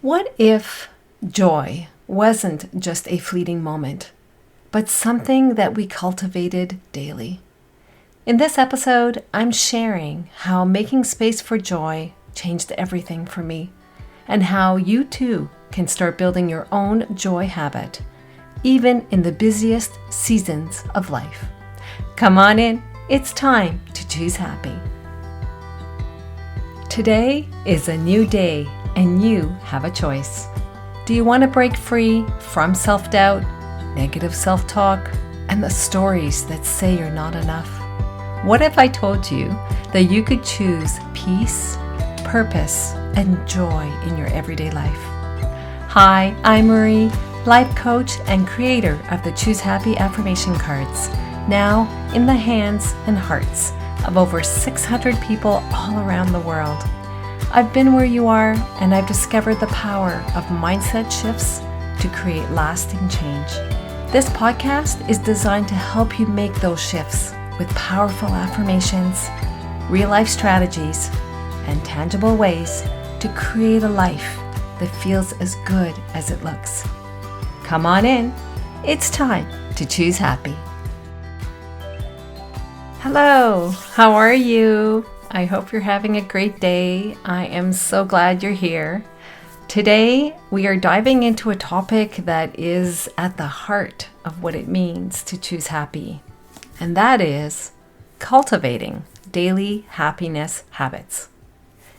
What if joy wasn't just a fleeting moment, but something that we cultivated daily? In this episode, I'm sharing how making space for joy changed everything for me, and how you too can start building your own joy habit, even in the busiest seasons of life. Come on in, it's time to choose happy. Today is a new day, and you have a choice. Do you want to break free from self-doubt, negative self-talk, and the stories that say you're not enough? What if I told you that you could choose peace, purpose, and joy in your everyday life? Hi, I'm Marie, life coach and creator of the Choose Happy Affirmation cards, now in the hands and hearts of over 600 people all around the world. I've been where you are, and I've discovered the power of mindset shifts to create lasting change. This podcast is designed to help you make those shifts with powerful affirmations, real-life strategies, and tangible ways to create a life that feels as good as it looks. Come on in. It's time to choose happy. Hello, how are you? I hope you're having a great day. I am so glad you're here. Today, we are diving into a topic that is at the heart of what it means to choose happy, and that is cultivating daily happiness habits.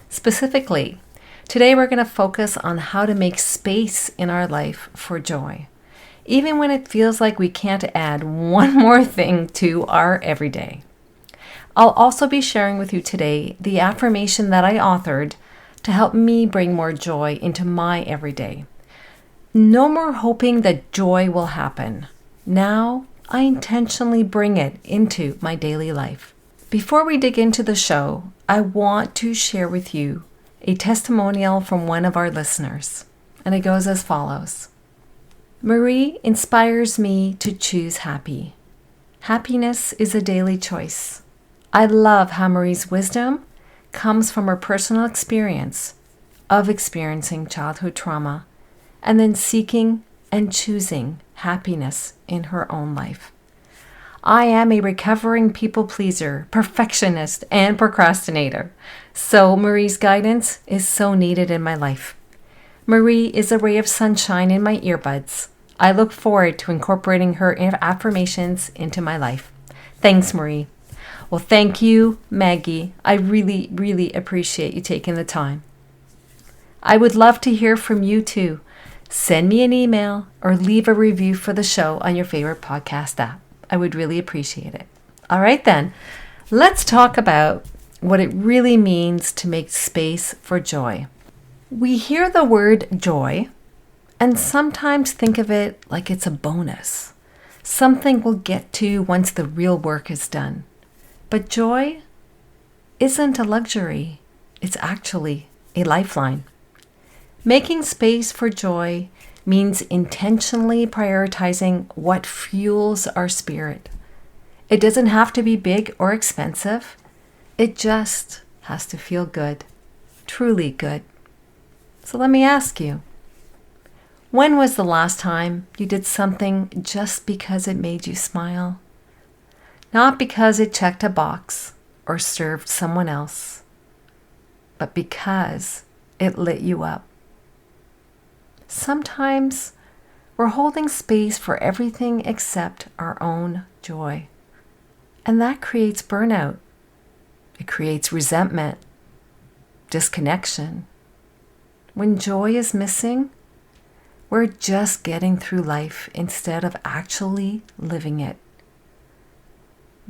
Specifically, today we're going to focus on how to make space in our life for joy, even when it feels like we can't add one more thing to our everyday. I'll also be sharing with you today the affirmation that I authored to help me bring more joy into my everyday. No more hoping that joy will happen. Now, I intentionally bring it into my daily life. Before we dig into the show, I want to share with you a testimonial from one of our listeners, and it goes as follows. Marie inspires me to choose happy. Happiness is a daily choice. I love how Marie's wisdom comes from her personal experience of experiencing childhood trauma and then seeking and choosing happiness in her own life. I am a recovering people pleaser, perfectionist, and procrastinator, so Marie's guidance is so needed in my life. Marie is a ray of sunshine in my earbuds. I look forward to incorporating her affirmations into my life. Thanks, Marie. Well, thank you, Maggie. I really, really appreciate you taking the time. I would love to hear from you too. Send me an email or leave a review for the show on your favorite podcast app. I would really appreciate it. All right then, let's talk about what it really means to make space for joy. We hear the word joy and sometimes think of it like it's a bonus, something we'll get to once the real work is done. But joy isn't a luxury, it's actually a lifeline. Making space for joy means intentionally prioritizing what fuels our spirit. It doesn't have to be big or expensive, it just has to feel good, truly good. So let me ask you, when was the last time you did something just because it made you smile? Not because it checked a box or served someone else, but because it lit you up. Sometimes we're holding space for everything except our own joy. And that creates burnout. It creates resentment, disconnection. When joy is missing, we're just getting through life instead of actually living it.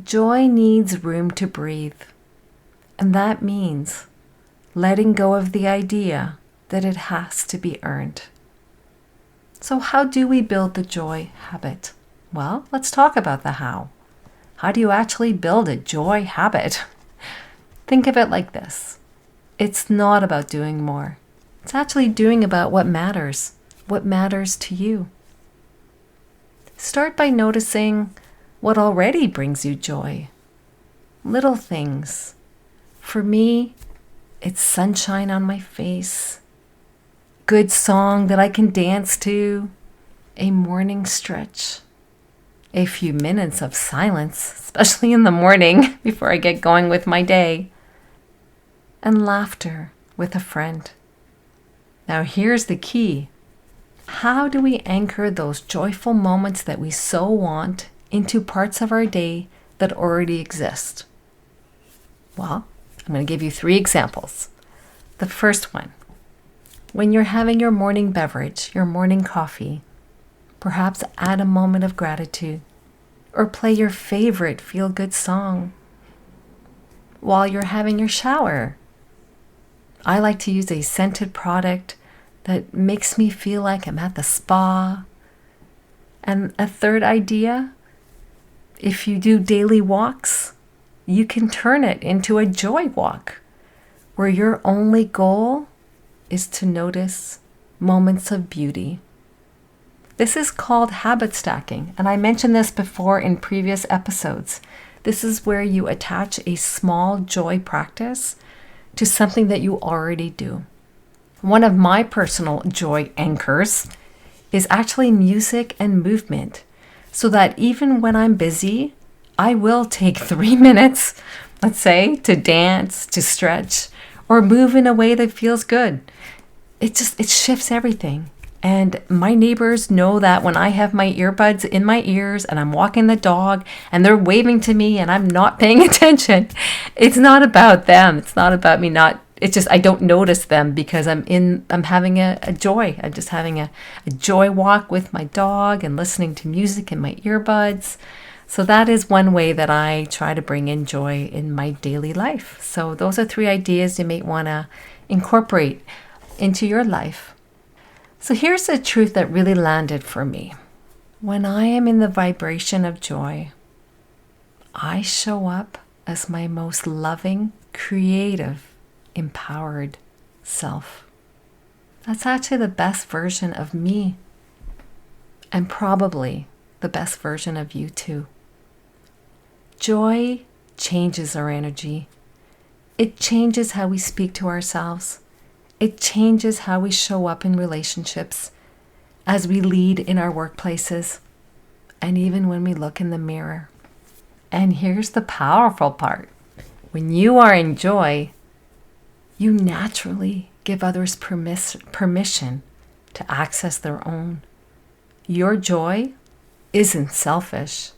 Joy needs room to breathe, and that means letting go of the idea that it has to be earned. So how do we build the joy habit? Well, let's talk about the how. How do you actually build a joy habit? Think of it like this. It's not about doing more. It's actually doing about what matters to you. Start by noticing what already brings you joy. Little things. For me, it's sunshine on my face, good song that I can dance to, a morning stretch, a few minutes of silence, especially in the morning before I get going with my day, and laughter with a friend. Now here's the key. How do we anchor those joyful moments that we so want into parts of our day that already exist? Well, I'm going to give you 3 examples. The first one, when you're having your morning beverage, your morning coffee, perhaps add a moment of gratitude or play your favorite feel-good song. While you're having your shower, I like to use a scented product that makes me feel like I'm at the spa. And a third idea, if you do daily walks, you can turn it into a joy walk where your only goal is to notice moments of beauty. This is called habit stacking, and I mentioned this before in previous episodes. This is where you attach a small joy practice to something that you already do. One of my personal joy anchors is actually music and movement, so that even when I'm busy, I will take 3 minutes, let's say, to dance, to stretch, or move in a way that feels good. It shifts everything. And my neighbors know that when I have my earbuds in my ears and I'm walking the dog and they're waving to me and I'm not paying attention, it's not about them. It's not about me not, it's just I don't notice them because I'm having a joy. I'm just having a joy walk with my dog and listening to music in my earbuds. So that is one way that I try to bring in joy in my daily life. So those are 3 ideas you may want to incorporate into your life. So here's the truth that really landed for me. When I am in the vibration of joy, I show up as my most loving, creative, empowered self. That's actually the best version of me, and probably the best version of you too. Joy changes our energy. It changes how we speak to ourselves. It changes how we show up in relationships, as we lead in our workplaces, and even when we look in the mirror. And here's the powerful part. When you are in joy, you naturally give others permission to access their own. Your joy isn't selfish.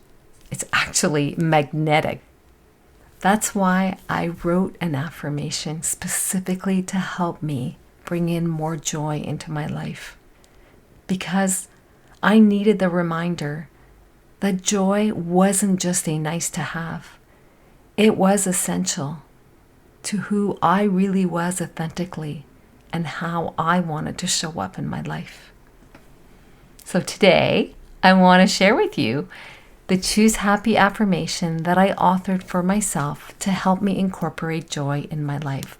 It's actually magnetic. That's why I wrote an affirmation specifically to help me bring in more joy into my life. Because I needed the reminder that joy wasn't just a nice to have. It was essential to who I really was authentically and how I wanted to show up in my life. So today, I want to share with you the Choose Happy affirmation that I authored for myself to help me incorporate joy in my life.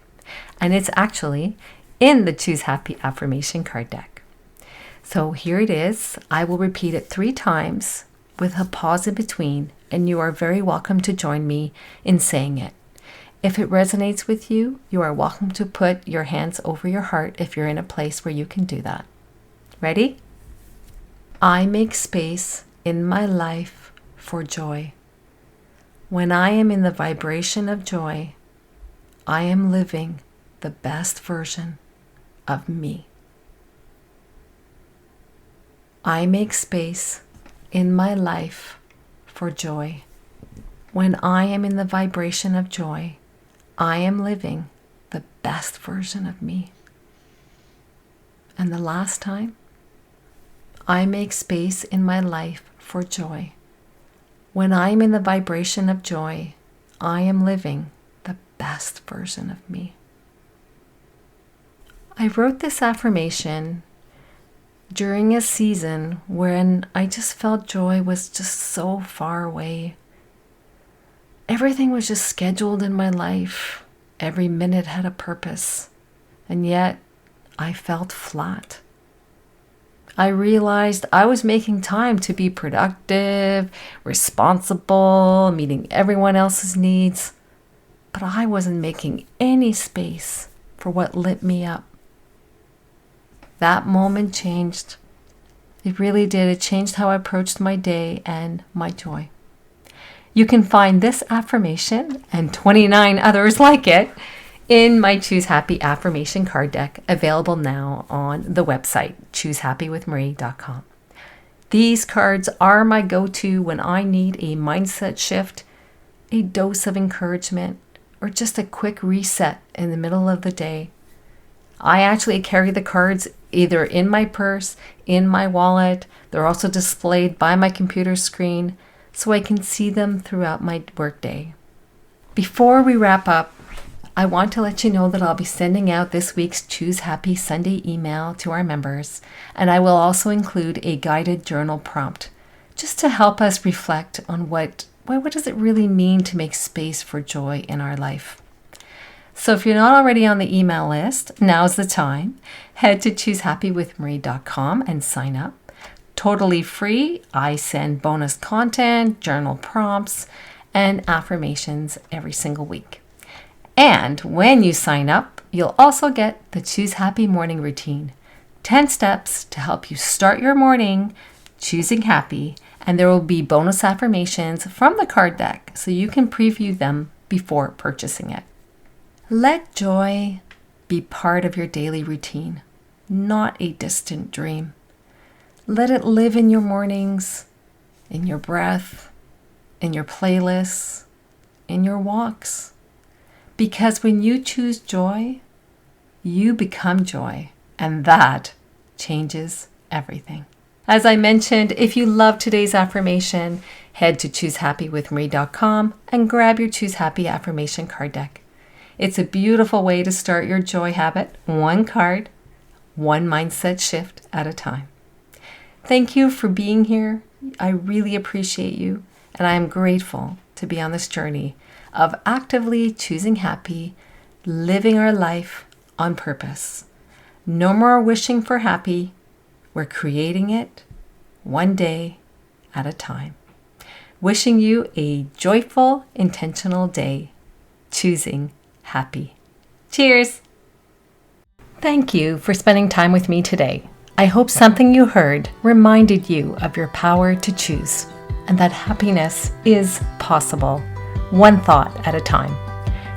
And it's actually in the Choose Happy affirmation card deck. So here it is. I will repeat it 3 times with a pause in between, and you are very welcome to join me in saying it. If it resonates with you, you are welcome to put your hands over your heart if you're in a place where you can do that. Ready? I make space in my life for joy. When I am in the vibration of joy, I am living the best version of me. I make space in my life for joy. When I am in the vibration of joy, I am living the best version of me. And the last time, I make space in my life for joy. When I'm in the vibration of joy, I am living the best version of me. I wrote this affirmation during a season when I just felt joy was just so far away. Everything was just scheduled in my life. Every minute had a purpose, and yet I felt flat. I realized I was making time to be productive, responsible, meeting everyone else's needs, but I wasn't making any space for what lit me up. that moment changed. It really did. It changed how I approached my day and my joy. You can find this affirmation and 29 others like it in my Choose Happy affirmation card deck, available now on the website, choosehappywithmarie.com. These cards are my go-to when I need a mindset shift, a dose of encouragement, or just a quick reset in the middle of the day. I actually carry the cards either in my purse, in my wallet. They're also displayed by my computer screen so I can see them throughout my workday. Before we wrap up, I want to let you know that I'll be sending out this week's Choose Happy Sunday email to our members, and I will also include a guided journal prompt just to help us reflect on what does it really mean to make space for joy in our life. So if you're not already on the email list, now's the time. Head to choosehappywithmarie.com and sign up. Totally free. I send bonus content, journal prompts, and affirmations every single week. And when you sign up, you'll also get the Choose Happy morning routine. 10 steps to help you start your morning choosing happy, and there will be bonus affirmations from the card deck so you can preview them before purchasing it. Let joy be part of your daily routine, not a distant dream. Let it live in your mornings, in your breath, in your playlists, in your walks. Because when you choose joy, you become joy, and that changes everything. As I mentioned, if you love today's affirmation, head to choosehappywithmarie.com and grab your Choose Happy affirmation card deck. It's a beautiful way to start your joy habit, one card, one mindset shift at a time. Thank you for being here. I really appreciate you, and I am grateful to be on this journey of actively choosing happy, living our life on purpose. No more wishing for happy. We're creating it one day at a time. Wishing you a joyful, intentional day, choosing happy. Cheers! Thank you for spending time with me today. I hope something you heard reminded you of your power to choose and that happiness is possible, one thought at a time.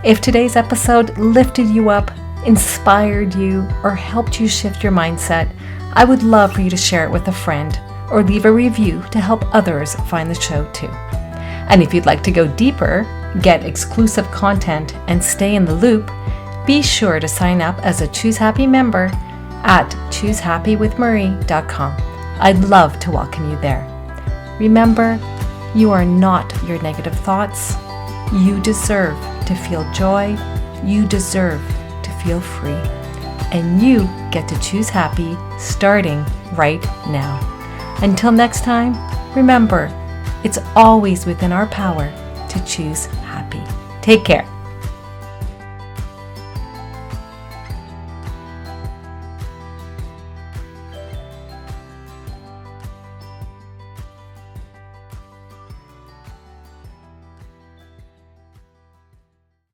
If today's episode lifted you up, inspired you, or helped you shift your mindset, I would love for you to share it with a friend or leave a review to help others find the show too. And if you'd like to go deeper, get exclusive content, and stay in the loop, be sure to sign up as a Choose Happy member at choosehappywithmarie.com. I'd love to welcome you there. Remember, you are not your negative thoughts. You deserve to feel joy. You deserve to feel free. And you get to choose happy starting right now. Until next time, remember, it's always within our power to choose happy. Take care.